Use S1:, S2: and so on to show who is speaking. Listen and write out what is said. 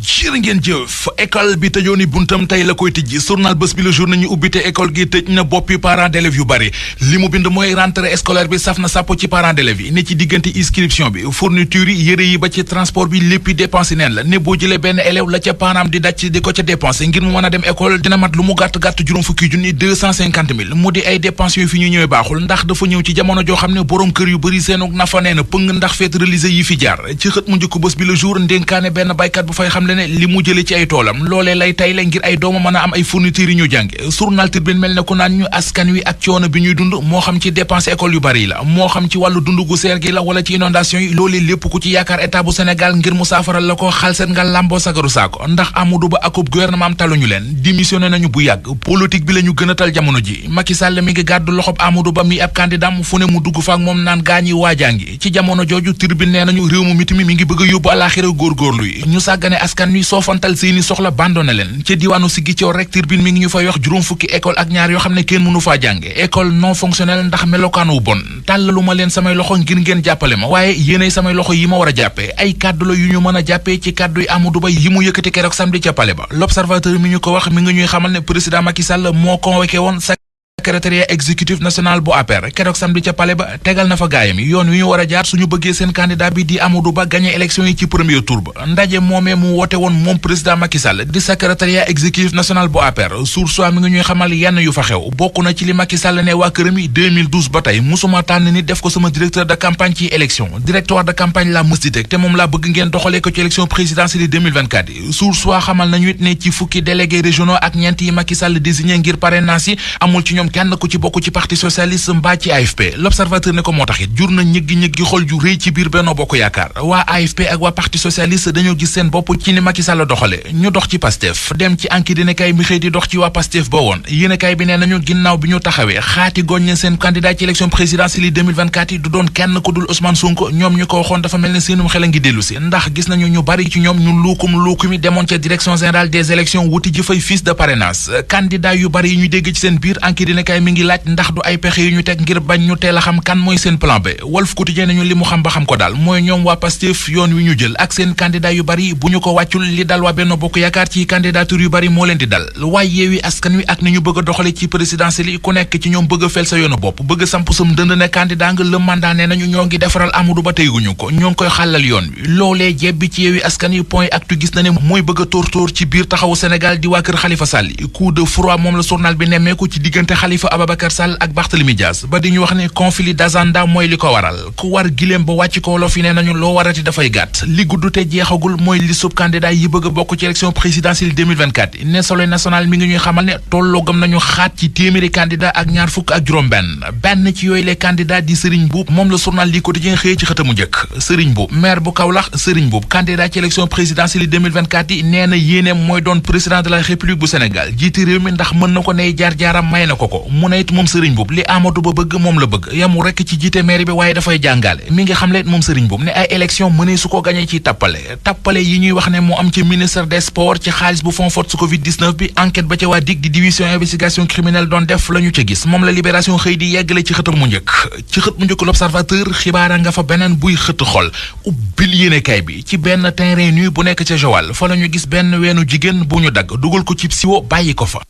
S1: jërë ngeen jëf école bi tëjooni buntam tey la koy tijji journal bés bi le jour nañu ubbite école gi tëj na boppi parents d'élèves yu bari li mu bind mooy rentrée scolaire bi saf na sàpp ci parents d'élèves yi ne ci diggante inscription bi fourniture yi yëre yi ba ci transport bi léppi dépensé neen la ne boo jëlee benn élève la ca parent di daj di ko ca dépensé ngir mu mën a dem école dina mat lu mu gàtt-gàtt juróom fukki junni 250 000 mu di ay dépenses yu fi ñu ñëwee baaxul ndax dafa ñëw ci jamono joo xam ne borom kër yu bëri seenu nafa nee na pëng ndax fête religieuse yi fi jaar ci xët mu njëkk bés bi le jour ndénkaane benn baykat bu fay xam le ne li mu jële ci ay toolam loolee lay tay la ngir ay dooma mën a am ay fournitures yi ñu jànge journal Tribune mel ne ku naan ñu askan wi ak coono bi ñuy dund moo xam ci dépense école yu bari la moo xam ci wàllu dund gu seer gi la wala ci inondation yi loolee lépp ku ci yaakaar état bu Sénégal ngir mu saafaral la ko xalset nga làmboo sagaru saako ndax Amadou Ba akub gouvernement am taluñu leen démissionné nañu bu yàgg politique bi la ñu gën a tal jamono ji Macky Sall mi ngi gàddu loxob Amadou Ba mi ab candidat fu ne mu dugg fa ak moom naan gaañi waajangi ci jamono jooju Tribune nee nañu réew mu miti mi ngi bëgg a yóbbu alaxira góorgóorlu yi ñu sàggane askan wi soofantal seeni soxla bandone leen ca diwaanu Ziguinchor rek Tribune mi ngi ñu fay wax juróom fukki école ak ñaar yoo xam ne kenn mënu faa jànge école non fonctionnelle ndax melokaanu bon tàllalu ma leen samay loxo ngir ngeen jàppale ma waaye yéenay samay loxo yi ma war a jàppee ay kàddu la yu ñu mën a jàppee ci kàddu yi Amadou Ba yi mu yëkkati keroog samedi ca Palais ba L'Observateur mi ñu ko wax mi ngi ñuy xamal ne président Macky Sall moo convoqué woon secrétariat exécutif national bu APR keroog samedi ca Palais ba tegal na fa gaayam yi yoon wi ñu war a jaar suñu bëggee seen candidat bi di Amadou Ba gagné élection yi ci premier tour ba ndaje moomee mu woote woon moom président Macky Sall di secrétariat exécutif national bu APR Source A mi ngi ñuy xamal yenn yu fa xew bokk na ci li Macky Sall ne waa këram yi 2012 ba tey musuma tànn nit def ko sama directeur de campagne ci élection directoire de campagne la mës di teg te moom laa bëgg ngeen doxalee ko ci élection présidentielle 2024 yi Source A xamal nañu it ne ci fukki délégués régionaux ak ñeent yi Macky Sall désigné ngir parrainage yi amul ci ñoom kenn ku ci bokk ci parti socialiste mbaa ci AFP L'Observateur ne ko moo tax it jur na ñëggi-ñëggi xol ju rëy ci biir Benno Bokk Yaakaar waa AFP ak waa parti socialiste dañoo gis seen bopp ci ni Macky Sall doxale ñu dox ci Pastef dem ci Enquête yéenekaay mi xëy di dox ci waa Pastef ba woon yéenekaay bi nee nañu ginnaaw bi ñu taxawee xaati goññe seen candidat ci élection présidentielle 2024 yi du doon kenn ku dul Ousmane Sonko ñoom ñu ko waxoon dafa mel ne seenum xel a ngi dellu si ndax gis nañu ñu bari ci ñoom ñu luukumi demoon ca direction générale des élections wuti ji fay fiche de parrainage candidat yu bari yi ñu dégg ci seen biir Enquête yéenekaay mi ngi laaj ndax du ay pexe yu ñu teg ngir bañ ñu teel a xam kan mooy seen plan B Walf Quotidien nañu li mu xam ba xam ko daal mooy ñoom waa Pastef yoon wi ñu jël ak seen candidat yu bari bu ñu ko wàccul li dal waa Benno Bokk Yaakaar ci candidature yu bari moo leen di dal waaye Yewwi Askan Wi ak ni ñu bëgg a doxale ci présidentielle yi ku nekk ci ñoom bëgg a fel sa yoonu bopp bëgg a samp sam dënd ne candidat nga le mandat ne nañu ñoo ngi defaral Amadou Ba teguñu ko ñoo ngi koy xàllal yoon wi loolee jebbi ci Yewwi Askan Wi point actu gis na ne mooy bëgg a tóor ci biir taxawu Sénégal di waa kër Khalifa Sall coup de froid moom la journal bi nemmeeku ci diggante Khalifa Ababacar Sall ak Barthélémy Dias ba di ñu wax ne conflit d'agenda mooy li ko waral ku war giléem ba wàcc ko wolof yi ne nañu loo warati dafay gàtt li gudd te jeexagul mooy li sub candidat yi bëgg a bokk ci élection présidentielle 2024 yi ne Soleil national mi ngi ñuy xamal ne tolloogam nañu xaat ci téeméeri candidat ak ñaar fukk ak juróom benn ci yooyu les candidats di Serigne Mboup moom la journal li quotidien xëyee ci xëtamu njëkk Serigne Mboup maire bu Kaolack Serigne Mboup candidat ci élection présidentielle 2024 yi nee na yéeneem mooy doon président de la république bu Sénégal jiite réew mi ndax mën na ko ney jaar-jaaram may na ko mu ne it moom Serigne Mboup li Amadou Ba bëgg moom la bëgg yamu rekk ci jiite maire bi waaye dafay jàngale mi ngi xamle moom Serigne Mboup ne ay élection mënee su ko gañee ci tappale yi ñuy wax ne moo am ci ministère des sports ci xaalis bu fond force Covid 19 bi enquête ba ca waa DIC di division investigation criminelle doon def la ñu ca gis moom la libération xëy di yeggale ci xëtam mu njëkk ci xët mu njëkk L'Observateur xibaara nga fa beneen buy xët xol ubbil yéenekaay bi ci benn terrain nu bu nekk ca Joal fa la ñu gis benn weenu jigéen bu ñu dagg dugal ko ci siwo bàyyi ko fa